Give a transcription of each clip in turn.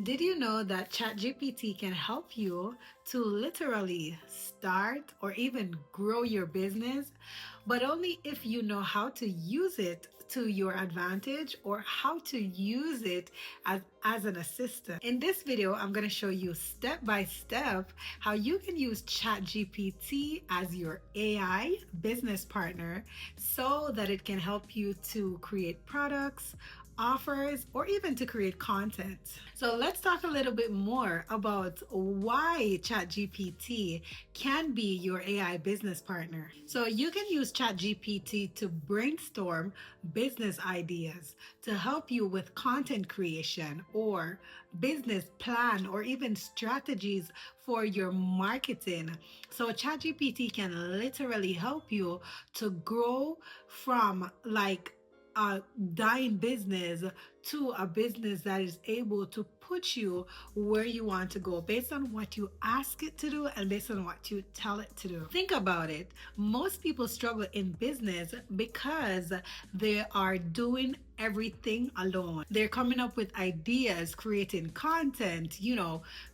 Did you know that ChatGPT can help you to literally start or even grow your business, but only if you know how to use it to your advantage or how to use it as an assistant? In this video, I'm going to show you step by step how you can use ChatGPT as your AI business partner so that it can help you to create products, offers, or even to create content. So let's talk a little bit more about why ChatGPT can be your AI business partner. So you can use ChatGPT to brainstorm business ideas, to help you with content creation or business plan or even strategies for your marketing. So ChatGPT can literally help you to grow from like a dying business to a business that is able to put you where you want to go based on what you ask it to do and based on what you tell it to do. Think about it. Most people struggle in business because they are doing everything alone. They're coming up with ideas, creating content,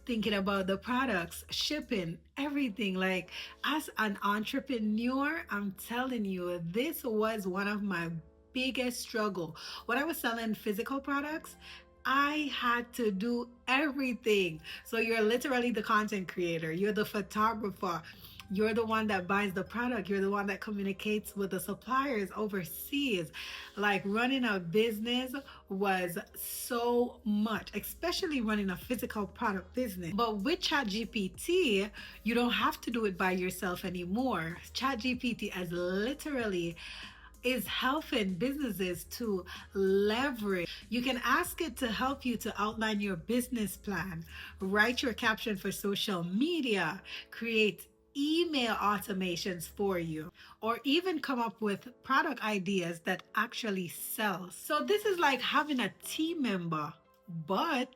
thinking about the products, shipping, everything. Like, as an entrepreneur, I'm telling you, this was one of my biggest struggle. When I was selling physical products, I had to do everything. So you're literally the content creator, you're the photographer, you're the one that buys the product, you're the one that communicates with the suppliers overseas. Like, running a business was so much, especially running a physical product business. But with ChatGPT, you don't have to do it by yourself anymore. ChatGPT has literally is helping businesses to leverage. You can ask it to help you to outline your business plan, write your caption for social media, create email automations for you, or even come up with product ideas that actually sell. So this is like having a team member, but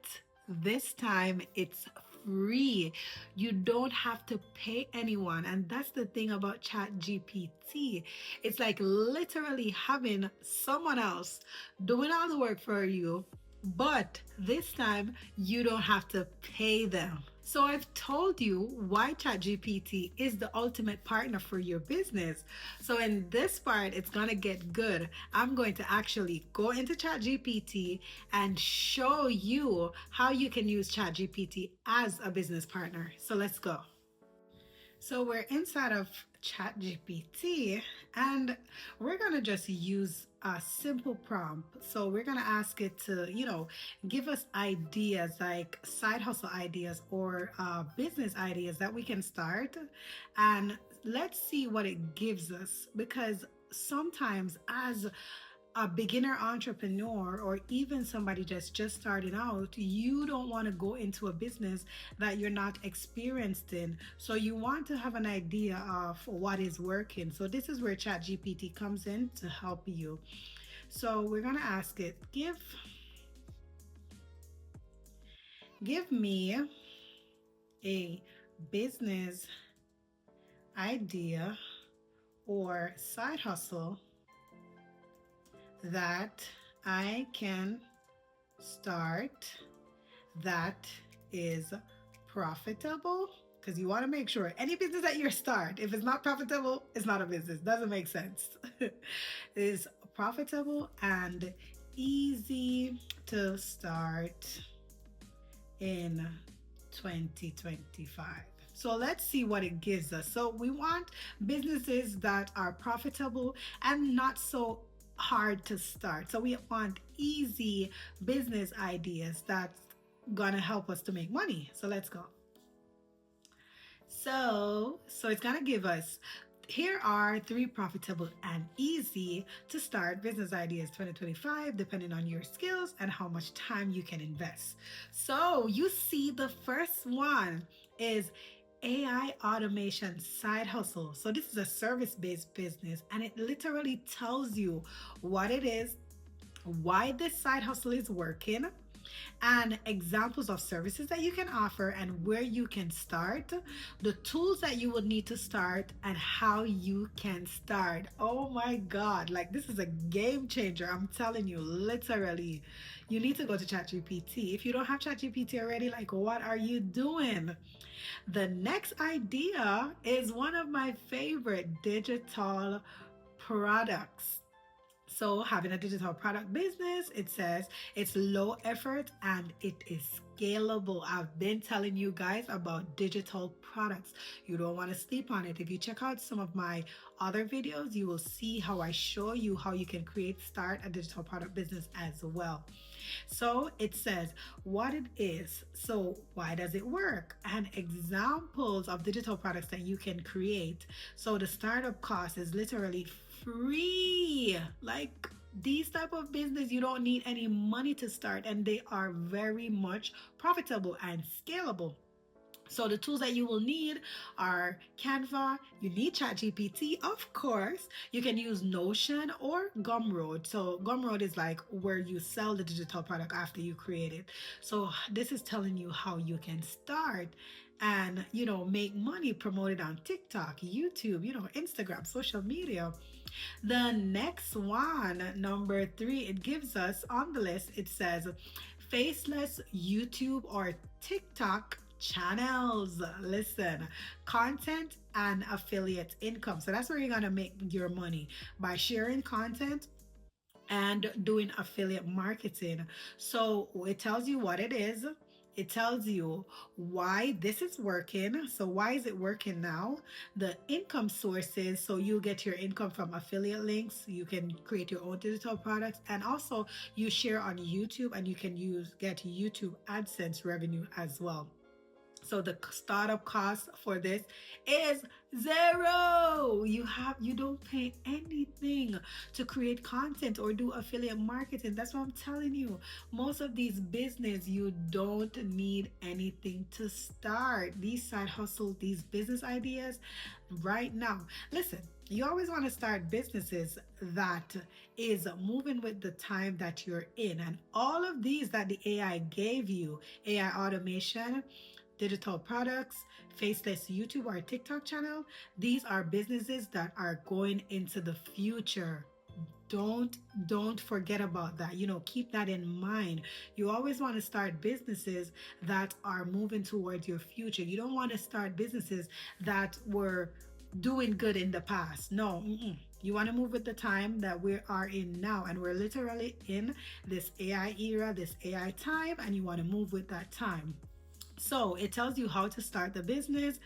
this time it's free. You don't have to pay anyone. And that's the thing about ChatGPT. It's like literally having someone else doing all the work for you, but this time you don't have to pay them. So I've told you why ChatGPT is the ultimate partner for your business. So in this part, it's gonna get good. I'm going to actually go into ChatGPT and show you how you can use ChatGPT as a business partner. So let's go. So we're inside of ChatGPT and we're going to just use a simple prompt. So we're going to ask it to, give us ideas like side hustle ideas or business ideas that we can start. And let's see what it gives us, because sometimes as a beginner entrepreneur or even somebody just starting out, you don't want to go into a business that you're not experienced in. So you want to have an idea of what is working. So this is where ChatGPT comes in to help you. So we're going to ask it, give me a business idea or side hustle that I can start that is profitable. Because you want to make sure any business that you start, if it's not profitable, it's not a business. Doesn't make sense. Is profitable and easy to start in 2025. So let's see what it gives us. So we want businesses that are profitable and not so hard to start. So we want easy business ideas that's gonna help us to make money. So let's go. So it's gonna give us, here are 3 profitable and easy to start business ideas 2025, depending on your skills and how much time you can invest. So you see, the first one is AI automation side hustle. So this is a service-based business and it literally tells you what it is, why this side hustle is working, and examples of services that you can offer and where you can start, the tools that you would need to start, and how you can start. Oh my God, like this is a game changer. I'm telling you, literally. You need to go to ChatGPT. If you don't have ChatGPT already, like what are you doing? The next idea is one of my favorite digital products. So, having a digital product business, it says it's low effort and it is scalable. I've been telling you guys about digital products. You don't want to sleep on it. If you check out some of my other videos, you will see how I show you how you can start a digital product business as well. So it says what it is. So why does it work? And examples of digital products that you can create. So the startup cost is literally free. Like these type of business, you don't need any money to start, and they are very much profitable and scalable. So the tools that you will need are Canva, you need ChatGPT, of course. You can use Notion or Gumroad. So Gumroad is like where you sell the digital product after you create it. So this is telling you how you can start and make money, promote it on TikTok, YouTube, Instagram, social media. The next one, number 3, it gives us on the list, it says faceless YouTube or TikTok channels. Listen, content and affiliate income. So that's where you're going to make your money by sharing content and doing affiliate marketing. So it tells you what it is. It tells you why this is working. So why is it working now? The income sources. So you get your income from affiliate links. You can create your own digital products, and also you share on YouTube, and you can get YouTube AdSense revenue as well. So the startup cost for this is zero. You don't pay anything to create content or do affiliate marketing. That's what I'm telling you. Most of these business, you don't need anything to start. These side hustles, these business ideas right now. Listen, you always want to start businesses that is moving with the time that you're in. And all of these that the AI gave you, AI automation, digital products, faceless YouTube or TikTok channel, these are businesses that are going into the future. Don't forget about that. Keep that in mind. You always want to start businesses that are moving towards your future. You don't want to start businesses that were doing good in the past. No. You want to move with the time that we are in now, and we're literally in this AI era, this AI time, and you want to move with that time. So it tells you how to start the business,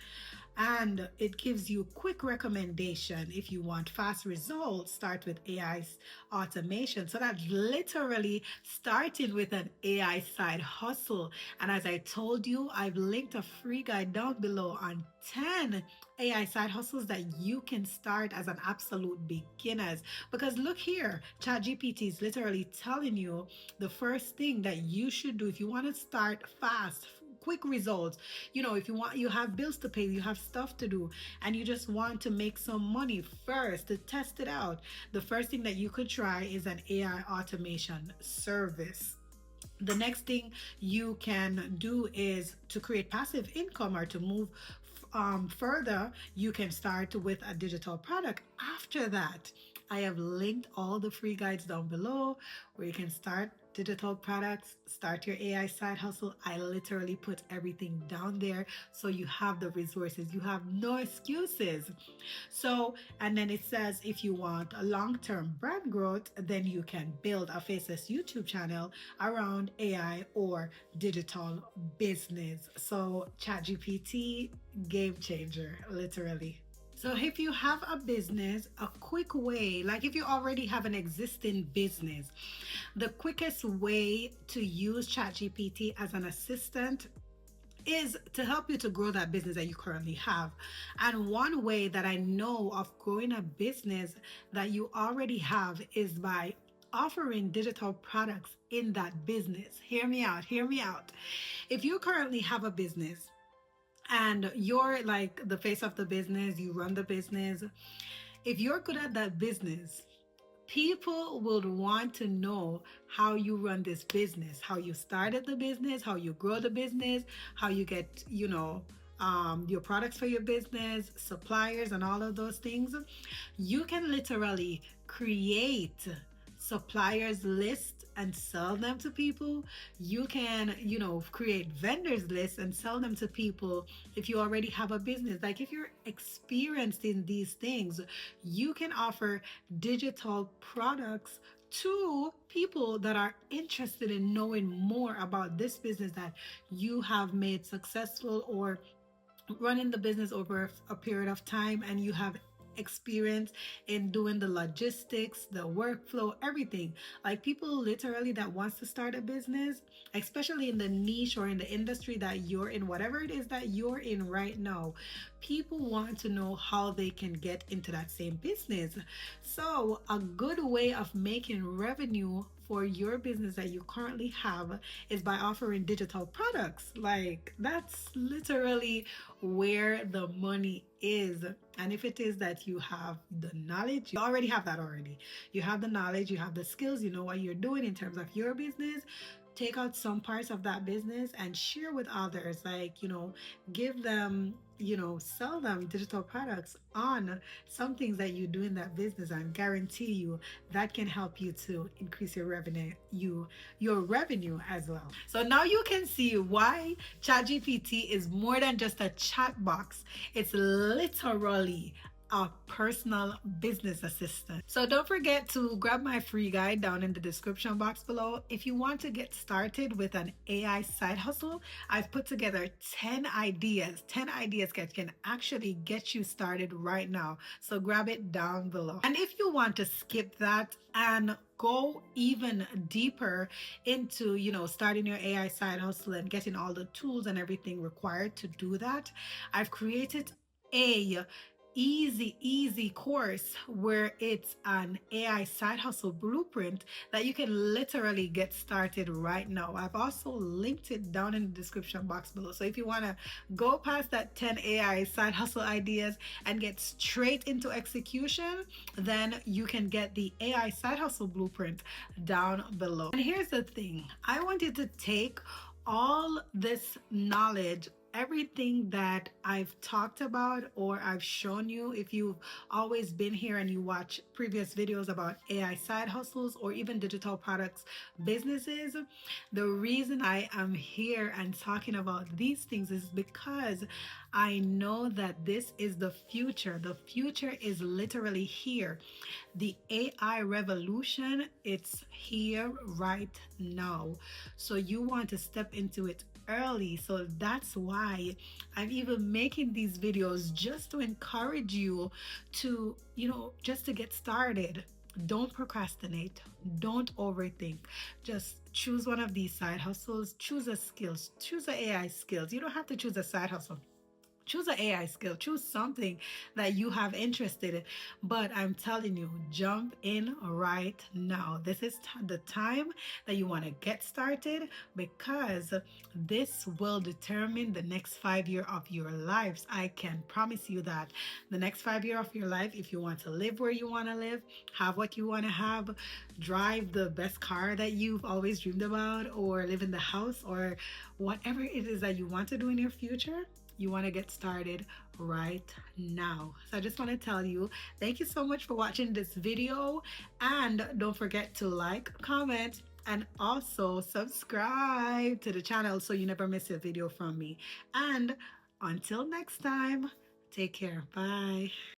and it gives you quick recommendation. If you want fast results, start with AI's automation. So that's literally starting with an AI side hustle. And as I told you, I've linked a free guide down below on 10 AI side hustles that you can start as an absolute beginners. Because look here, ChatGPT is literally telling you the first thing that you should do if you want to start fast, quick results. If you have bills to pay, you have stuff to do, and you just want to make some money first to test it out, the first thing that you could try is an AI automation service. The next thing you can do is to create passive income or to move further. You can start with a digital product. After that, I have linked all the free guides down below where you can start digital products, start your AI side hustle. I literally put everything down there so you have the resources. You have no excuses. So, and then it says if you want a long-term brand growth, then you can build a faceless YouTube channel around AI or digital business. So, ChatGPT, game changer, literally. So if you have a business, a quick way, like if you already have an existing business, the quickest way to use ChatGPT as an assistant is to help you to grow that business that you currently have. And one way that I know of growing a business that you already have is by offering digital products in that business. Hear me out, hear me out. If you currently have a business and you're like the face of the business, you run the business, if you're good at that business, People would want to know how you run this business, how you started the business, how you grow the business, how you get, your products for your business, suppliers, and all of those things. You can literally create suppliers list and sell them to people. You can, create vendors lists and sell them to people. If you already have a business, like if you're experienced in these things, you can offer digital products to people that are interested in knowing more about this business that you have made successful, or running the business over a period of time, and you have experience in doing the logistics, the workflow, everything. Like people literally that wants to start a business, especially in the niche or in the industry that you're in, whatever it is that you're in right now, people want to know how they can get into that same business. So a good way of making revenue for your business that you currently have is by offering digital products. Like that's literally where the money is. And if it is that you have the knowledge, you already have that already. You have the knowledge, you have the skills, you know what you're doing in terms of your business. Take out some parts of that business and share with others. Like, give them, sell them digital products on some things that you do in that business, and guarantee you that can help you to increase your revenue, your revenue as well. So now you can see why ChatGPT is more than just a chat box. It's literally a personal business assistant. So don't forget to grab my free guide down in the description box below. If you want to get started with an AI side hustle, I've put together 10 ideas. 10 ideas that can actually get you started right now. So grab it down below. And if you want to skip that and go even deeper into, starting your AI side hustle and getting all the tools and everything required to do that, I've created a easy course where it's an AI side hustle blueprint that you can literally get started right now. I've also linked it down in the description box below. So if you want to go past that 10 AI side hustle ideas and get straight into execution, then you can get the AI side hustle blueprint down below. And here's the thing, I want you to take all this knowledge, everything that I've talked about or I've shown you. If you've always been here and you watch previous videos about AI side hustles or even digital products businesses, the reason I am here and talking about these things is because I know that this is the future. The future is literally here. The AI revolution, it's here right now. So you want to step into it early. So that's why I'm even making these videos, just to encourage you to, just to get started. Don't procrastinate. Don't overthink. Just choose one of these side hustles. Choose a skills. Choose a AI skills. You don't have to choose a side hustle. Choose an AI skill, choose something that you have interested in. But I'm telling you, jump in right now. This is the time that you want to get started, because this will determine the next 5 years of your lives. I can promise you that. The next 5 years of your life, if you want to live where you want to live, have what you want to have, drive the best car that you've always dreamed about, or live in the house, or whatever it is that you want to do in your future, you want to get started right now. So I just want to tell you, thank you so much for watching this video, and don't forget to like, comment, and also subscribe to the channel so you never miss a video from me. And until next time, take care. Bye.